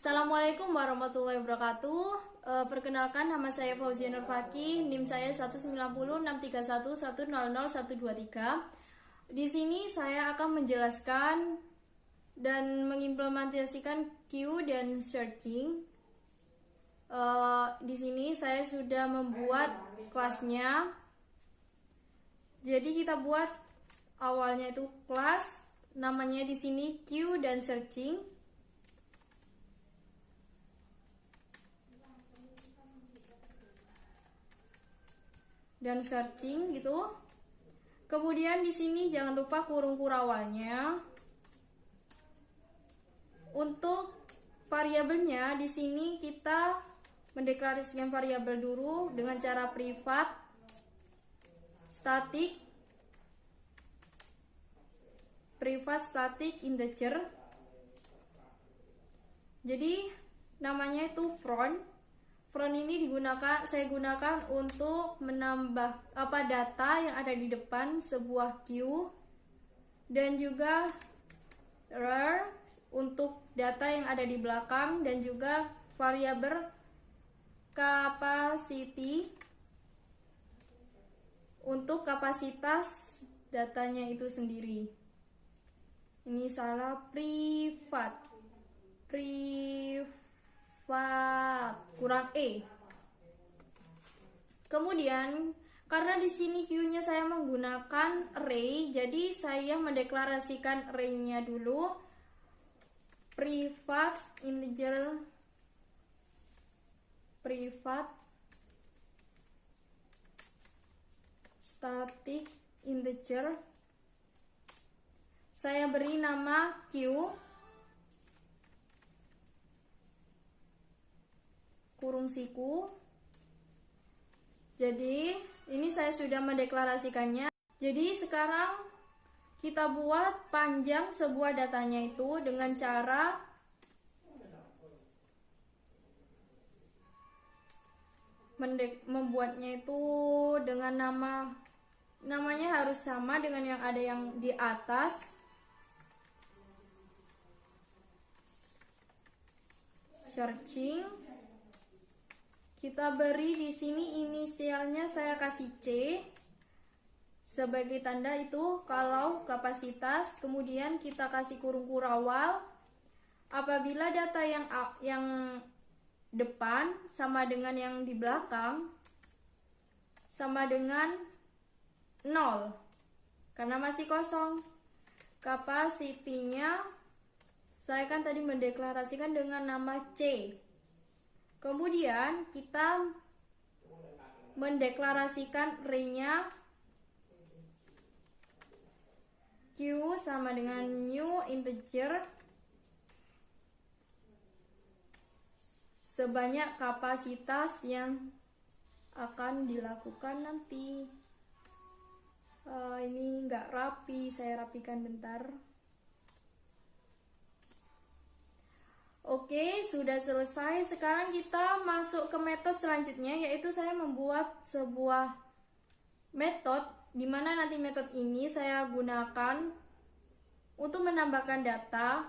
Assalamualaikum warahmatullahi wabarakatuh. Perkenalkan, nama saya Fauzia Nur Fakih, NIM saya 190631100100123. Di sini saya akan menjelaskan dan mengimplementasikan Q dan searching. Di sini saya sudah membuat kelasnya. Jadi kita buat awalnya itu kelas, namanya di sini Q dan searching. Dan searching gitu. Kemudian di sini jangan lupa kurung kurawalnya. Untuk variabelnya di sini kita mendeklarasikan variabel dulu dengan cara privat, static integer. Jadi namanya itu front. Front ini saya gunakan untuk menambah data yang ada di depan sebuah Q, dan juga rear untuk data yang ada di belakang, dan juga variabel capacity untuk kapasitas datanya itu sendiri. Ini salah, privat kurang E. Kemudian karena di sini Q-nya saya menggunakan array, jadi saya mendeklarasikan array-nya dulu. Privat integer, static integer. Saya beri nama Q kurung siku. Jadi ini saya sudah mendeklarasikannya. Jadi sekarang kita buat panjang sebuah datanya itu dengan cara membuatnya itu dengan namanya harus sama dengan yang ada yang di atas. Searching. Kita beri di sini inisialnya saya kasih C sebagai tanda itu kalau kapasitas. Kemudian kita kasih kurung kurawal. Apabila data yang depan sama dengan yang di belakang sama dengan 0 karena masih kosong. Kapasitinya saya kan tadi mendeklarasikan dengan nama C. Kemudian kita mendeklarasikan array-nya Q sama dengan new integer sebanyak kapasitas yang akan dilakukan nanti. Ini nggak rapi, saya rapikan bentar. Oke, sudah selesai. Sekarang kita masuk ke metode selanjutnya, yaitu saya membuat sebuah metode, di mana nanti metode ini saya gunakan untuk menambahkan data.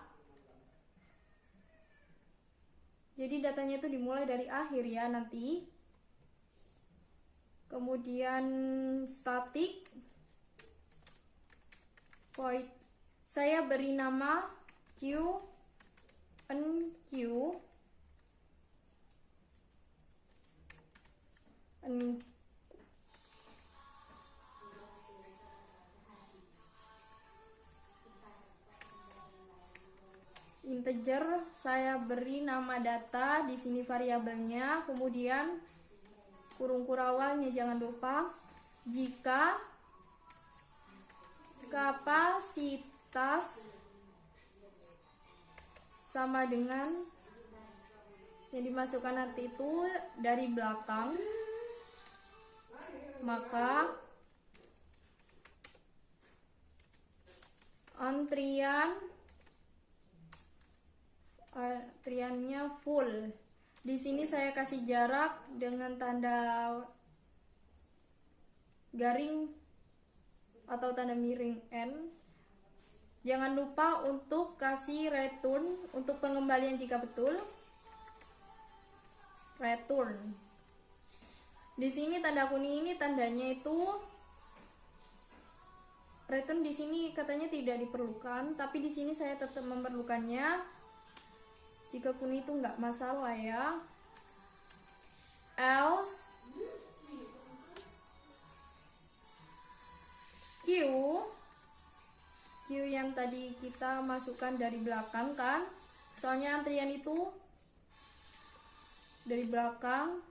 Jadi datanya itu dimulai dari akhir ya nanti. Kemudian static void, saya beri nama Q integer, saya beri nama data di sini variabelnya. Kemudian kurung kurawalnya jangan lupa. Jika kapasitas sama dengan yang dimasukkan nanti itu dari belakang, maka antriannya full. Di sini saya kasih jarak dengan tanda garing atau tanda miring N. Jangan lupa untuk kasih return untuk pengembalian jika betul. return. Di sini tanda kuning ini tandanya itu return, di sini katanya tidak diperlukan, tapi di sini saya tetap memerlukannya. Jika kuning itu nggak masalah ya. Else Q yang tadi kita masukkan dari belakang kan, soalnya antrian itu dari belakang.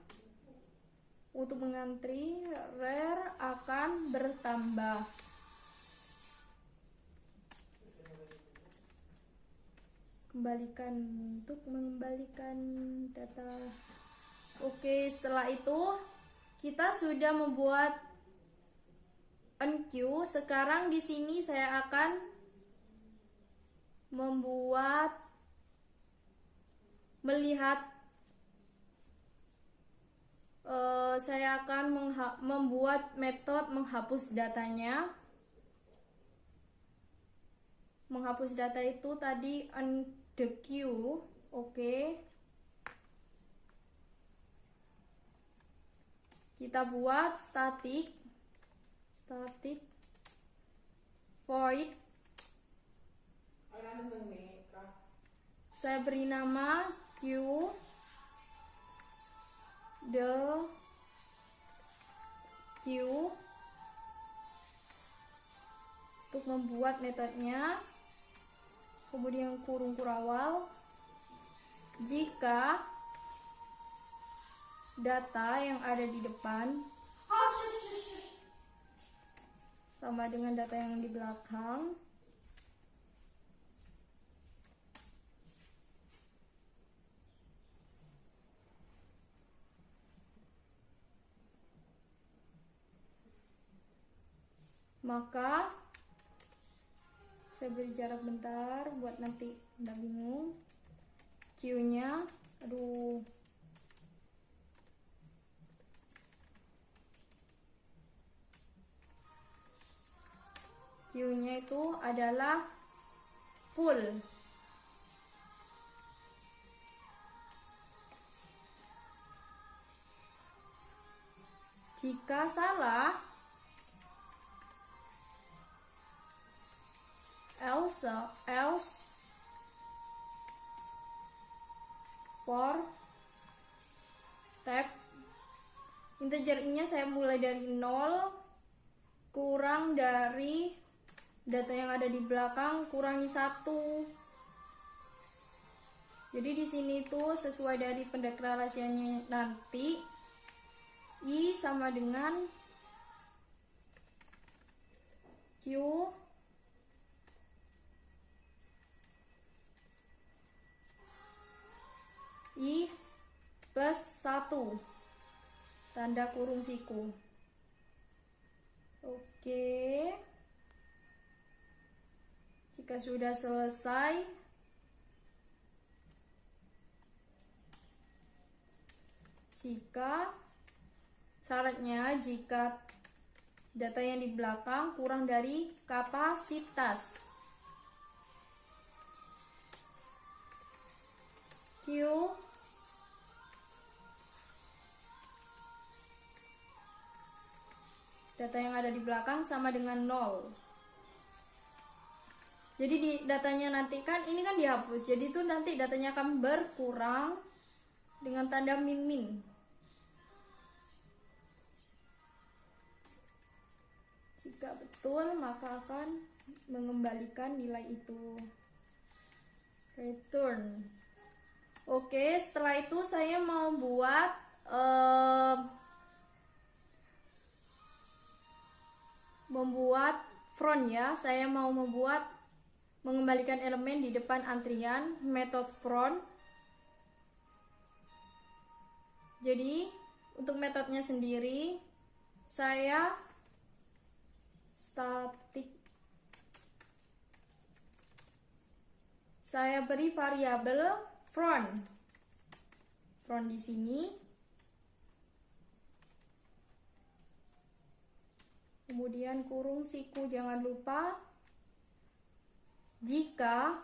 Untuk mengantri, rare akan bertambah. Kembalikan untuk mengembalikan data. Oke, setelah itu kita sudah membuat unqueue. Sekarang di sini saya akan membuat metode menghapus datanya. Menghapus data itu tadi the queue. Oke. Kita buat static void. Saya beri nama queue the queue untuk membuat metodenya. Kemudian kurung kurawal. Jika data yang ada di depan sama dengan data yang di belakang, maka saya beri jarak bentar buat nanti nggak bingung. Q-nya, Q-nya itu adalah full. Jika salah, else for tab integer I-nya saya mulai dari 0 kurang dari data yang ada di belakang kurangi 1. Jadi di sini tuh sesuai dari pendeklarasiannya nanti I sama dengan Q I plus 1 tanda kurung siku. Oke. Jika sudah selesai, syaratnya jika data yang di belakang kurang dari kapasitas. Q data yang ada di belakang sama dengan 0. Jadi di datanya nanti kan ini kan dihapus. Jadi itu nanti datanya akan berkurang dengan tanda min. Jika betul maka akan mengembalikan nilai itu. Return. Oke, setelah itu saya mau buat front ya. Saya mau mengembalikan elemen di depan antrian, metode front. Jadi untuk metodenya sendiri saya saya beri variabel front di sini. Kemudian kurung siku, jangan lupa jika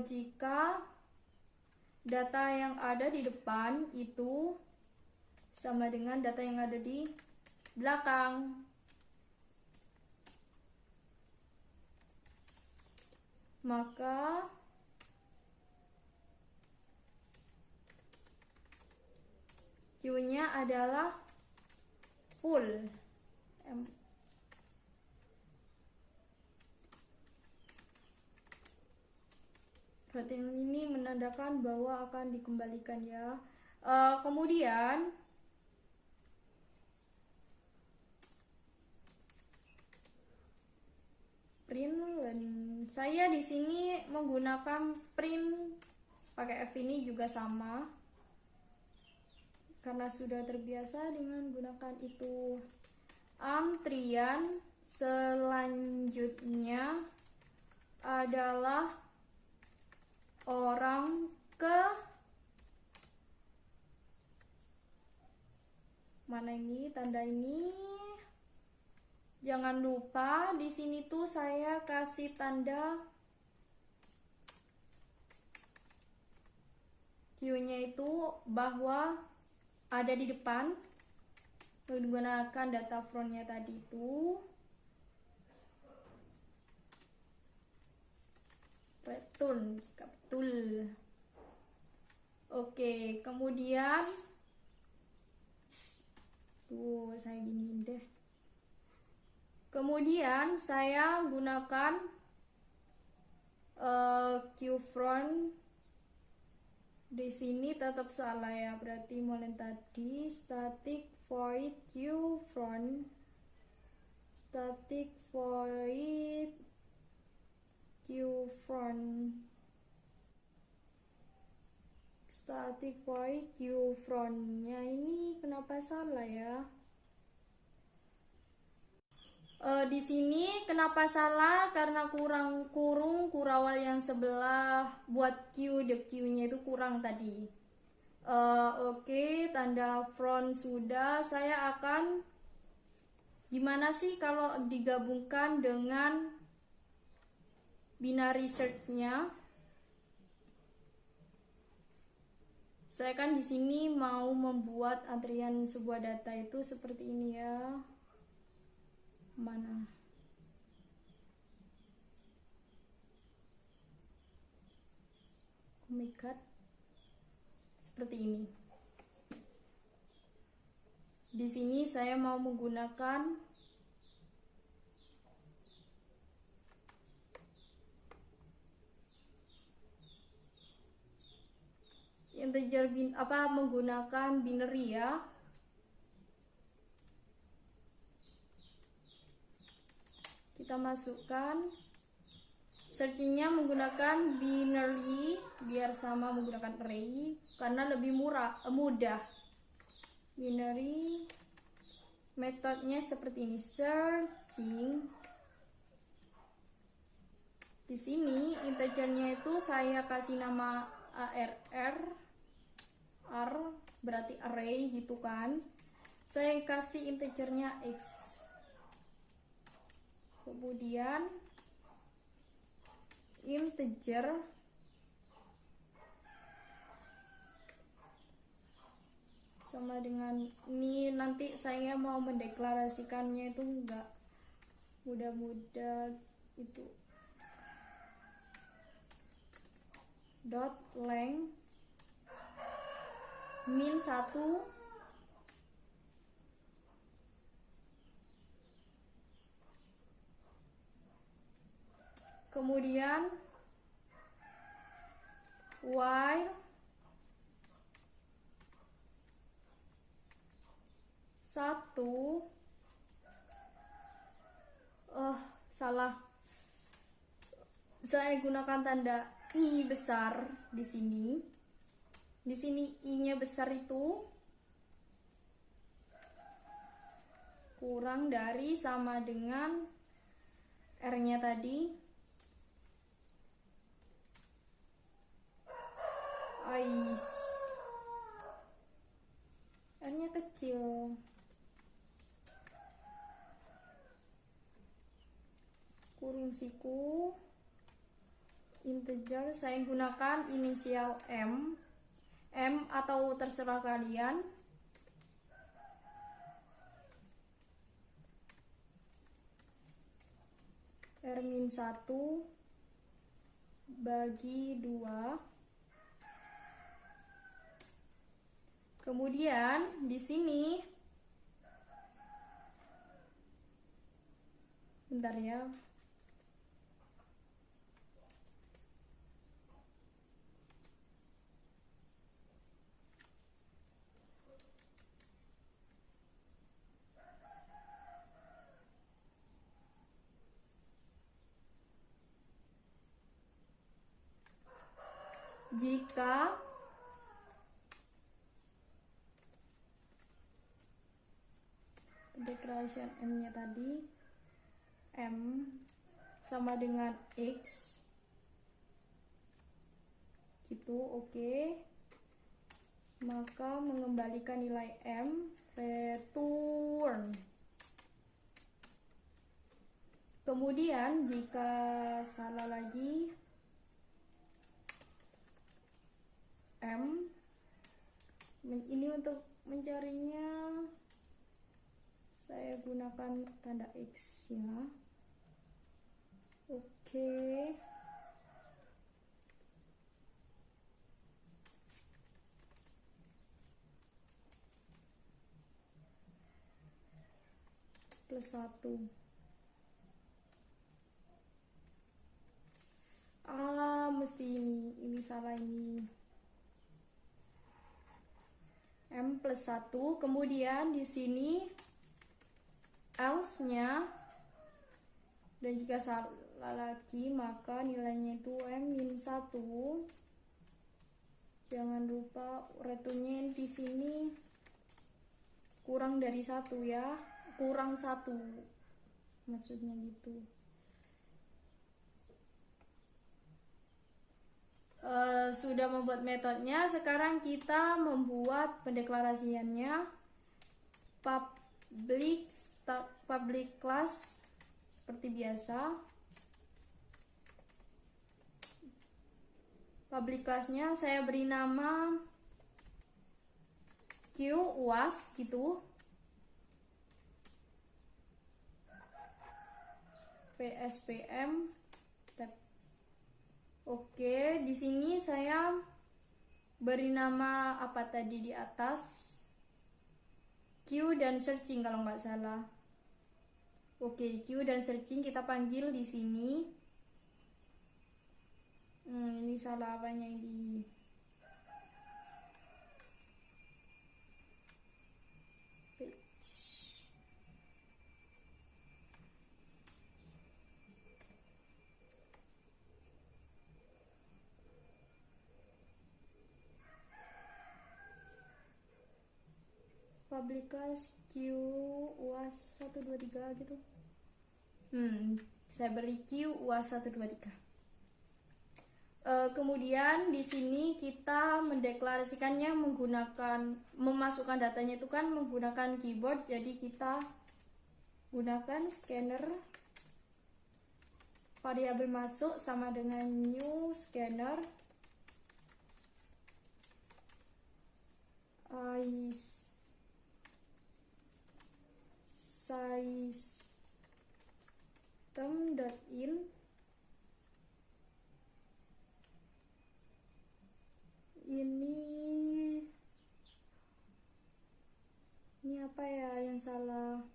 jika data yang ada di depan itu sama dengan data yang ada di belakang. Maka Q-nya adalah full. Berarti ini menandakan bahwa akan dikembalikan ya. Kemudian print, saya di sini menggunakan print pakai F ini juga sama karena sudah terbiasa dengan gunakan itu. Antrian selanjutnya adalah orang ke mana ini tanda ini. Jangan lupa di sini tuh saya kasih tanda Q-nya itu bahwa ada di depan menggunakan data front-nya tadi itu. Return jika betul. Oke, kemudian saya gini deh. Kemudian saya gunakan Q-front. Di sini tetap salah ya, berarti mulai tadi static void Q-front, static void Q-front, static void Q-front-nya ini kenapa salah ya? Di sini kenapa salah? Karena kurang kurung kurawal yang sebelah buat Q, the Q-nya itu kurang tadi. Oke, tanda front sudah. Saya akan gimana sih kalau digabungkan dengan binary search-nya? Saya kan di sini mau membuat antrian sebuah data itu seperti ini ya. Mana? Oh my god. Seperti ini. Di sini saya mau menggunakan integer menggunakan binary ya. Kita masukkan searchingnya menggunakan binary biar sama menggunakan array karena lebih mudah. Binary metodenya seperti ini, searching. Di sini integernya itu saya kasih nama arr, r berarti array gitu kan. Saya kasih integernya x. Kemudian integer sama dengan ini. Nanti saya mau mendeklarasikannya itu enggak mudah-mudah itu. Dot length min 1 kemudian while satu salah, saya gunakan tanda i besar di sini. Di sini i-nya besar itu kurang dari sama dengan r-nya tadi. R-nya kecil. Kurung siku integer, saya gunakan inisial M atau terserah kalian. R-1 bagi 2. Kemudian di sini, bentar ya. Jika declaration M-nya tadi M sama dengan X gitu, oke. Maka mengembalikan nilai M, return. Kemudian jika salah lagi M, ini untuk mencarinya saya gunakan tanda X ya. Oke. +1. Mesti ini salah ini. M+1, kemudian di sini else-nya, dan jika salah lagi maka nilainya itu M-1. Jangan lupa returnnya di sini kurang dari 1 ya, kurang 1 maksudnya gitu. Sudah membuat metodenya, sekarang kita membuat pendeklarasiannya. Public class seperti biasa. Public classnya saya beri nama Q UAS gitu. PSPM tab. Oke, di sini saya beri nama apa tadi di atas? Q dan searching kalau nggak salah. Oke, Q dan searching kita panggil di sini. Ini salah apanya ini? Public class Q UAS 123 gitu. Saya beri Q UAS 123. Kemudian di sini kita mendeklarasikannya memasukkan datanya itu kan menggunakan keyboard, jadi kita gunakan scanner. Variabel masuk sama dengan new scanner system.in. Ini apa ya yang salah?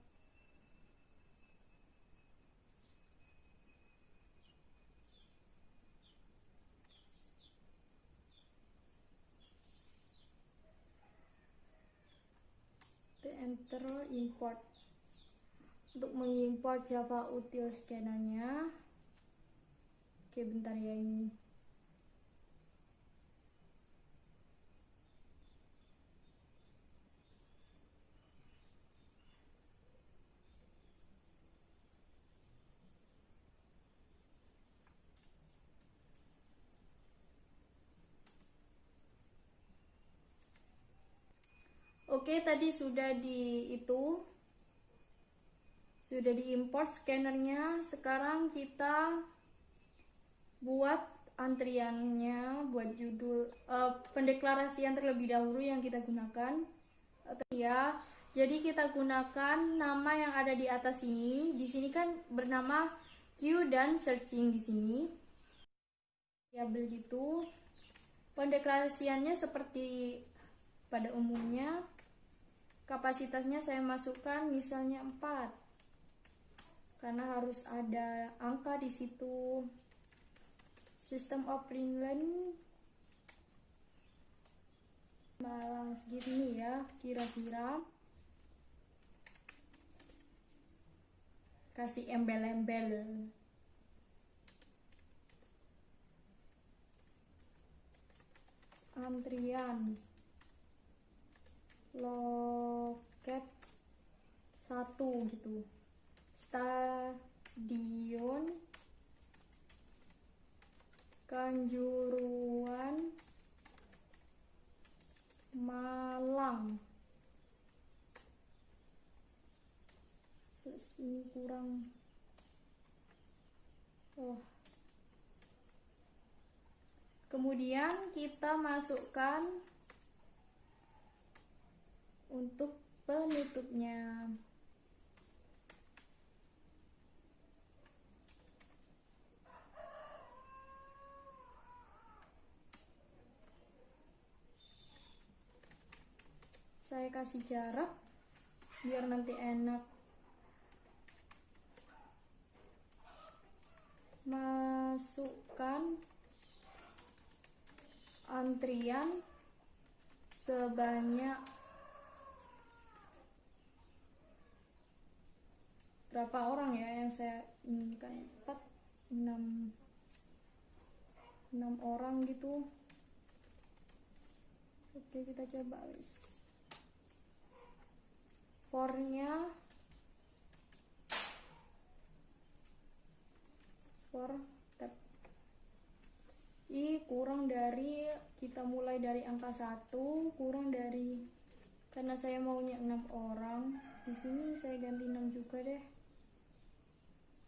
Enter import untuk mengimport Java util scannernya. Oke, bentar ya ini. Oke, tadi sudah diimport scannernya. Sekarang kita buat antriannya buat judul pendeklarasian terlebih dahulu yang kita gunakan. Ya, jadi kita gunakan nama yang ada di atas ini. Di sini kan bernama queue dan searching di sini. Ya, begitu. Pendeklarasiannya seperti pada umumnya. Kapasitasnya saya masukkan misalnya 4. Karena harus ada angka di situ. System of Finland malah segini ya kira-kira. Kasih embel-embel. Antrian loket 1 gitu. Stadion Kanjuruhan Malang. Terus ini kurang. Kemudian kita masukkan untuk penutupnya. Saya kasih jarak biar nanti enak. Masukkan antrian sebanyak berapa orang ya yang saya inginkan? 4, 6 orang gitu. Oke, kita coba wis. For-nya tab kurang dari, kita mulai dari angka 1 kurang dari, karena saya maunya 6 orang. Di sini saya ganti 6 juga deh.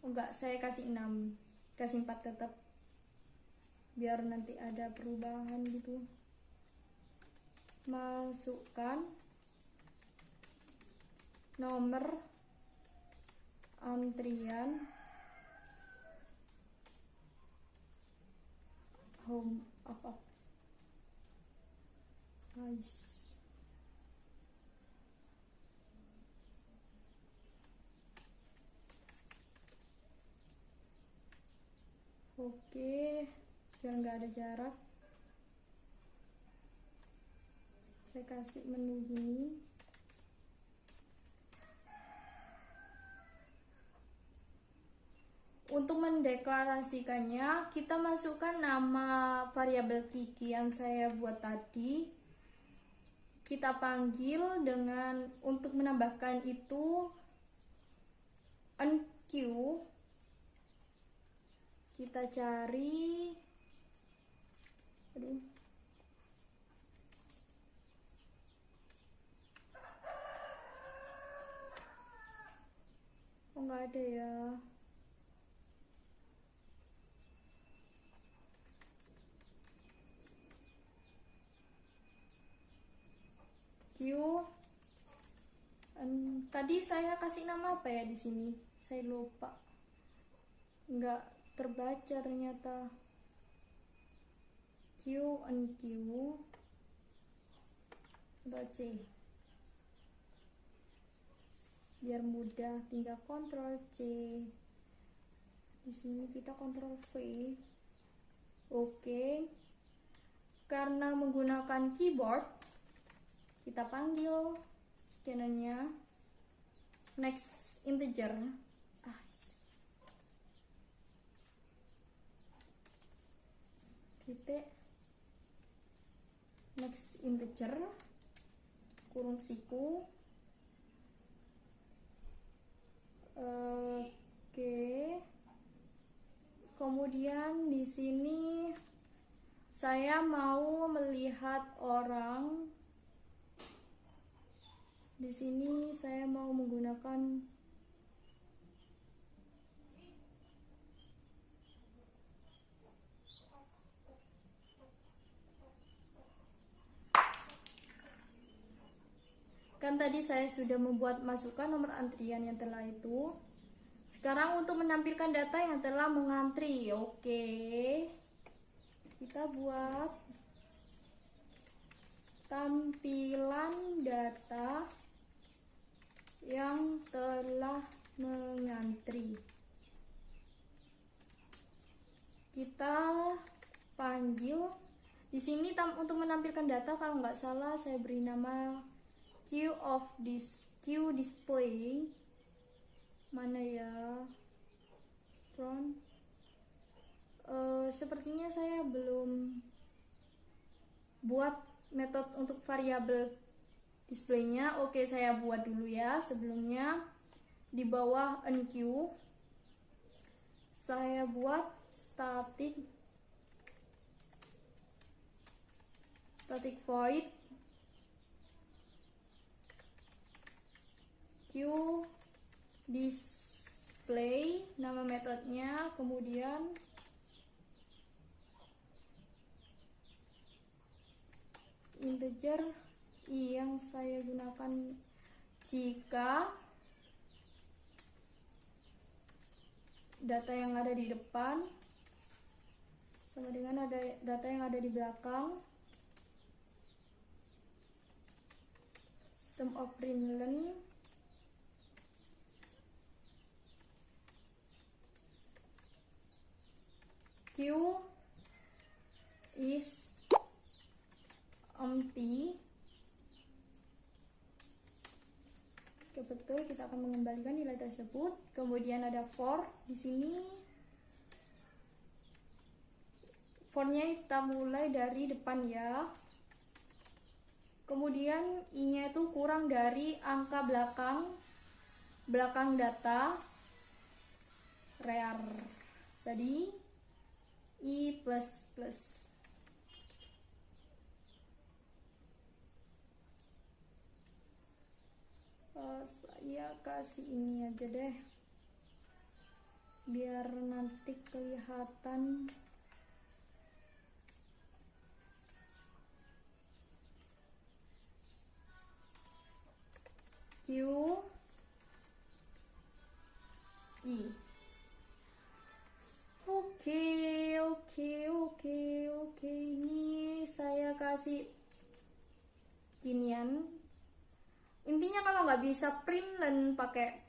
Enggak, saya kasih 6, kasih 4 tetap biar nanti ada perubahan gitu. Masukkan nomor antrian home apa guys. Oke, biar nggak ada jarak saya kasih menu gini. Untuk mendeklarasikannya, kita masukkan nama variabel Kiki yang saya buat tadi. Kita panggil dengan, untuk menambahkan itu unq. Kita cari, oh nggak ada ya. Q. Tadi saya kasih nama apa ya di sini? Saya lupa. Nggak terbaca ternyata. Q and Q. C. Biar mudah, tinggal Ctrl C. Di sini kita Ctrl V. Oke. Karena menggunakan keyboard, kita panggil scannernya next integer. Titik next integer kurung siku. Oke. Kemudian di sini saya mau melihat orang. Di sini saya mau menggunakan Kan tadi saya sudah membuat masukkan nomor antrian yang telah itu. Sekarang untuk menampilkan data yang telah mengantri. Oke. Kita buat tampilan data yang telah mengantri. Kita panggil di sini untuk menampilkan data, kalau nggak salah saya beri nama queue display. Mana ya? Front. Sepertinya saya belum buat metode untuk variabel displaynya. Oke, saya buat dulu ya. Sebelumnya di bawah enqueue saya buat static void queue display, nama metodenya, kemudian integer i yang saya gunakan jika data yang ada di depan sama dengan ada data yang ada di belakang. System of println queue is empty. Oke, betul, kita akan mengembalikan nilai tersebut. Kemudian ada for di sini. For-nya kita mulai dari depan ya. Kemudian i-nya itu kurang dari angka belakang data rear tadi i++. Saya kasih ini aja deh biar nanti kelihatan. Q I. Oke, ini saya kasih ginian. Intinya kalau nggak bisa println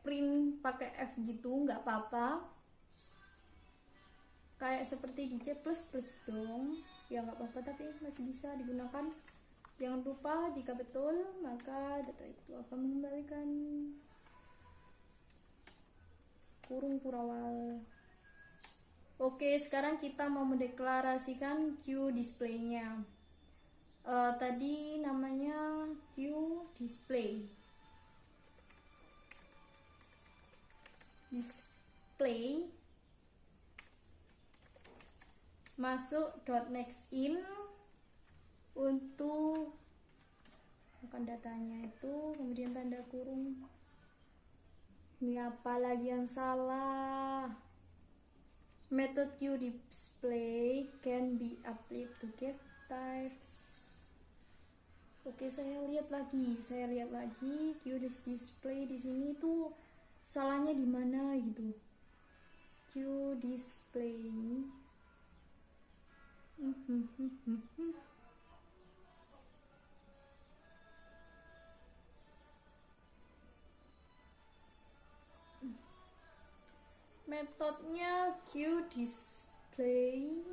print pakai F gitu nggak apa-apa, kayak seperti di C++ dong ya, nggak apa-apa, tapi masih bisa digunakan. Jangan lupa jika betul maka data itu akan mengembalikan kurung purawal. Oke, sekarang kita mau mendeklarasikan queue display-nya. Tadi namanya queue display masuk .nextIn untuk akan datanya itu, kemudian tanda kurung. Ini apa lagi yang salah? Method queueDisplay can be applied to get types. Oke, saya lihat lagi queueDisplay di sini tuh salahnya di mana gitu. queueDisplay. Metodenya queueDisplay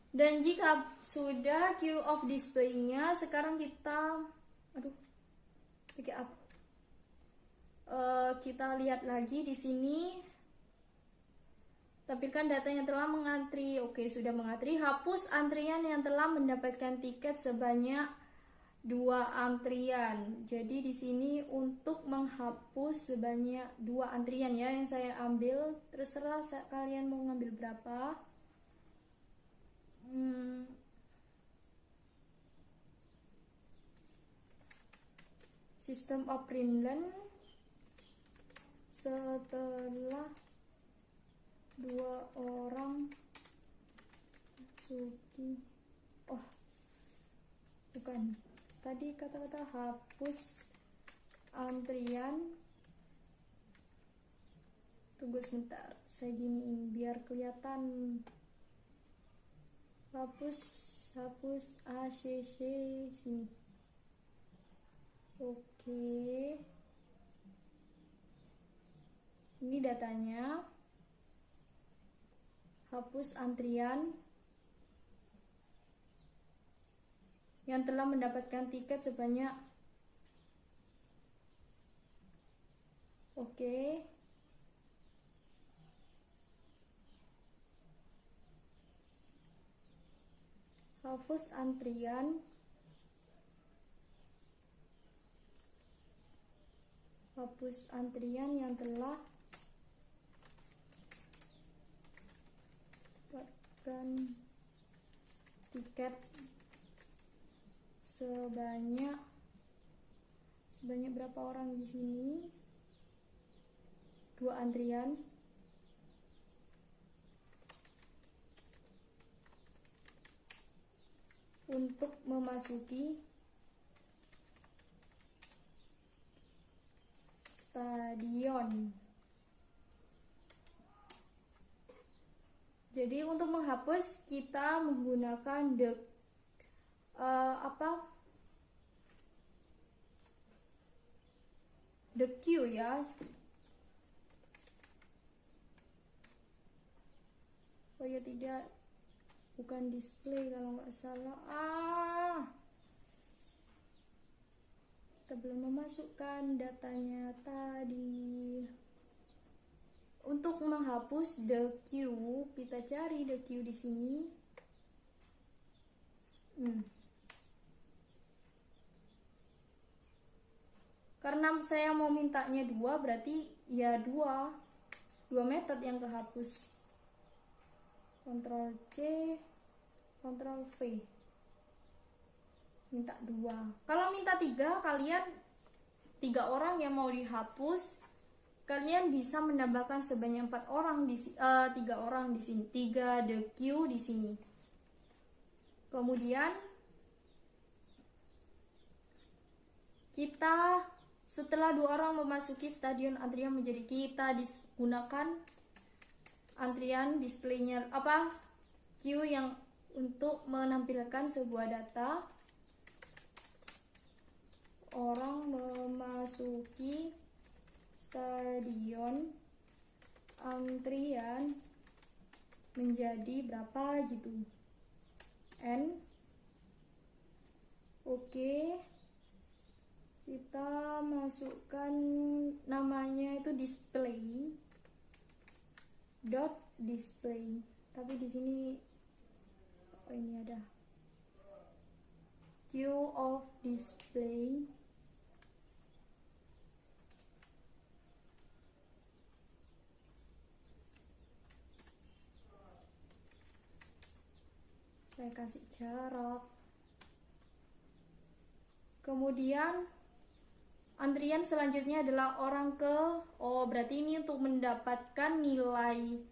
dan jika sudah queue of display-nya, sekarang kita kita lihat lagi di sini. Tampilkan data yang telah mengantri. Oke, sudah mengantri. Hapus antrian yang telah mendapatkan tiket sebanyak 2 antrian. Jadi di sini untuk menghapus sebanyak 2 antrian ya yang saya ambil. Terserah kalian mau ngambil berapa. Sistem of Greenland. Setelah 2 orang masuki, oh bukan, tadi kata-kata hapus antrian. Tunggu sebentar, saya giniin biar kelihatan. Hapus ACC sini. Oke, ini datanya. Hapus antrian yang telah mendapatkan tiket sebanyak. Oke. Hapus antrian. Hapus antrian yang telah mendapatkan tiket sebanyak berapa orang di sini? 2 antrian. Untuk memasuki stadion. Jadi untuk menghapus kita menggunakan the queue ya. Oh ya tidak, bukan display kalau nggak salah. Kita belum memasukkan datanya tadi. Untuk menghapus the queue, kita cari the queue di sini. Karena saya mau mintanya 2, berarti ya 2 metode yang kehapus. Ctrl C, Ctrl V. Minta 2. Kalau minta 3, kalian 3 orang yang mau dihapus, kalian bisa menambahkan sebanyak 4 orang di 3 orang di sini, 3 the queue di sini. Kemudian kita setelah 2 orang memasuki stadion, antrian menjadi kita digunakan antrian displaynya queue yang untuk menampilkan sebuah data orang memasuki stadion, antrian menjadi berapa gitu, N. Oke, kita masukkan namanya itu display display, tapi di sini ini ada queue of display. Saya kasih jarak. Kemudian antrian selanjutnya adalah orang berarti ini untuk mendapatkan nilai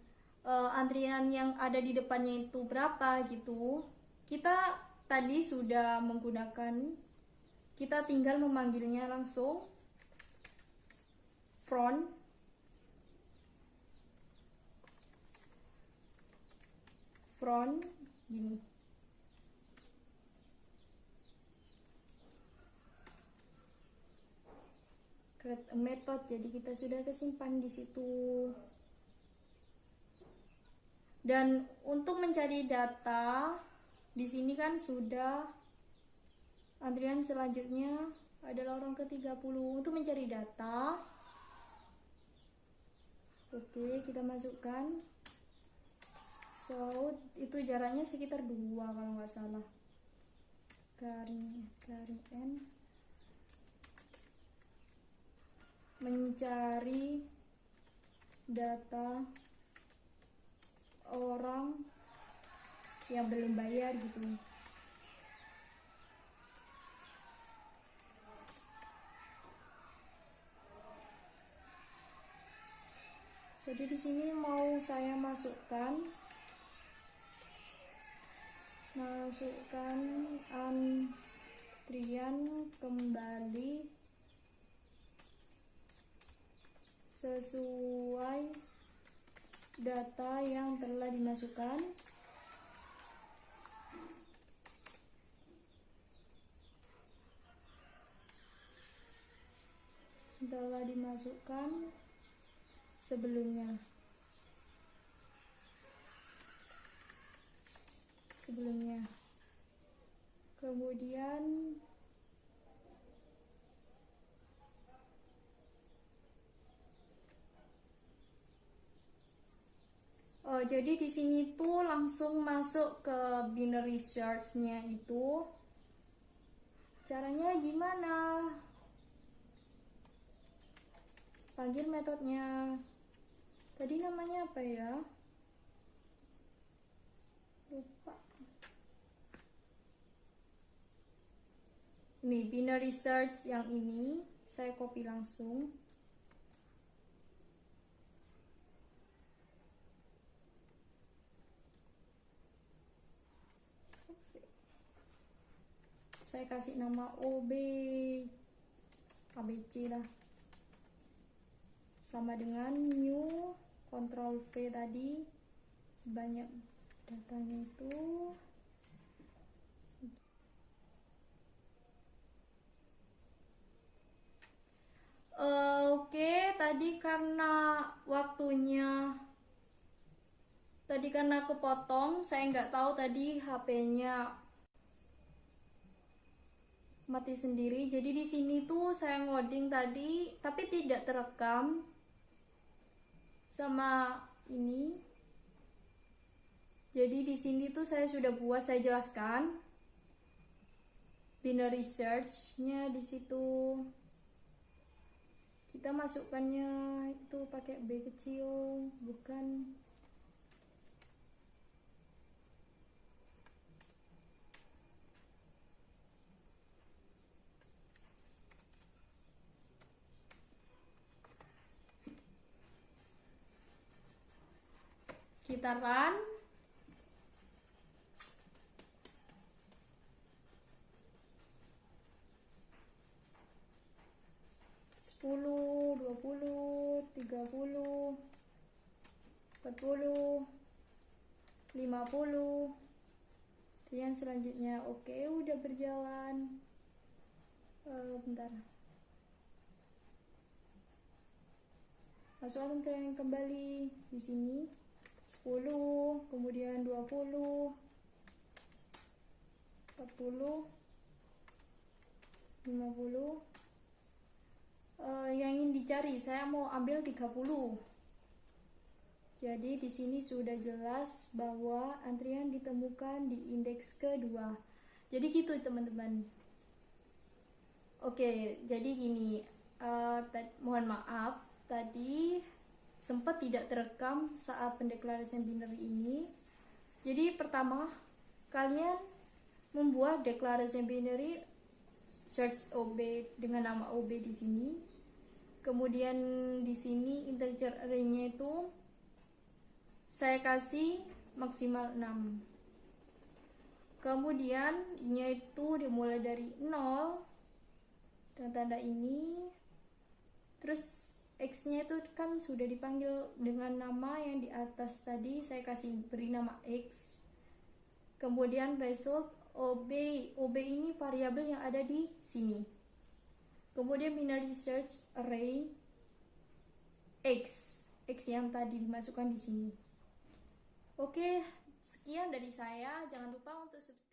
antrian yang ada di depannya itu berapa gitu. Kita tadi sudah menggunakan, kita tinggal memanggilnya langsung front gini. Create a method, jadi kita sudah kesimpan di situ. Dan untuk mencari data di sini kan sudah antrian selanjutnya adalah orang ke-30. Untuk mencari data, oke, kita masukkan. So, itu jaraknya sekitar 2 kalau nggak salah. garing n mencari data orang yang belum bayar gitu. Jadi di sini mau saya masukkan antrian kembali sesuai data yang telah dimasukkan. Sebelumnya. Kemudian jadi di sini tuh langsung masuk ke binary search-nya itu. Caranya gimana? Panggil metodenya. Tadi namanya apa ya? Lupa. Ini binary search yang ini saya copy langsung. Saya kasih nama ABC lah, sama dengan new, Ctrl V tadi, sebanyak datanya itu. Oke, tadi karena kepotong, saya nggak tahu tadi HP-nya mati sendiri. Jadi di sini tuh saya ngoding tadi, tapi tidak terekam sama ini. Jadi di sini tuh saya sudah buat, saya jelaskan binary search-nya di situ. Kita masukkannya itu pakai B kecil, bukan kita run. Sepuluh, 20, 30, 40, 50. Kemudian selanjutnya oke, udah berjalan. Bentar. Masukkan yang kembali di sini. 10, kemudian 20, 40, 50. Yang ingin dicari, saya mau ambil 30. Jadi di sini sudah jelas bahwa antrian ditemukan di indeks kedua. Jadi gitu teman-teman. Oke, jadi gini, mohon maaf tadi sempat tidak terekam saat pendeklarasian binary ini. Jadi pertama, kalian membuat deklarasi binary search OB dengan nama OB di sini. Kemudian di sini integer array-nya itu saya kasih maksimal 6. Kemudian nya itu dimulai dari 0 dan tanda ini. Terus X-nya itu kan sudah dipanggil dengan nama yang di atas tadi, saya kasih beri nama X. Kemudian result OB ini variabel yang ada di sini. Kemudian binary search array X yang tadi dimasukkan di sini. Oke, sekian dari saya. Jangan lupa untuk subscribe.